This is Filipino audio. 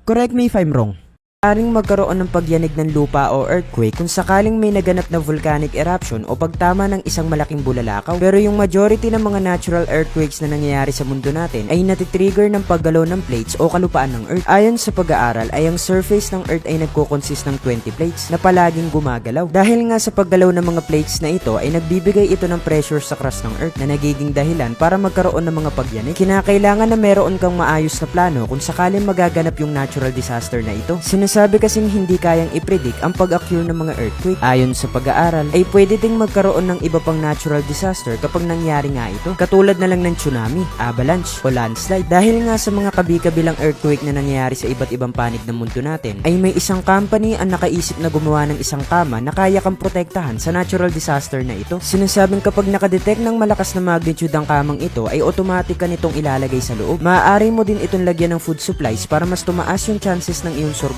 Correct me if I'm wrong. Maaring magkaroon ng pagyanig ng lupa o earthquake kung sakaling may naganap na volcanic eruption o pagtama ng isang malaking bulalakaw. Pero yung majority ng mga natural earthquakes na nangyayari sa mundo natin ay natitrigger ng paggalaw ng plates o kalupaan ng Earth. Ayon sa pag-aaral ay ang surface ng Earth ay nagkokonsist ng 20 plates na palaging gumagalaw. Dahil nga sa paggalaw ng mga plates na ito ay nagbibigay ito ng pressure sa crust ng Earth na nagiging dahilan para magkaroon ng mga pagyanig. Kinakailangan na meron kang maayos na plano kung sakaling magaganap yung natural disaster na ito. Sinasabi kasing hindi kayang i-predict ang pag-occur ng mga earthquake. Ayon sa pag-aaral, ay pwede ding magkaroon ng iba pang natural disaster kapag nangyari nga ito. Katulad na lang ng tsunami, avalanche, o landslide. Dahil nga sa mga kabi-kabilang earthquake na nangyayari sa iba't ibang panig ng mundo natin, ay may isang company ang nakaisip na gumawa ng isang kama na kaya kang protektahan sa natural disaster na ito. Sinasabing kapag nakadetect ng malakas na magnitude ang kamang ito, ay automatic ka nitong ilalagay sa loob. Maaari mo din itong lagyan ng food supplies para mas tumaas yung chances ng iyong survival.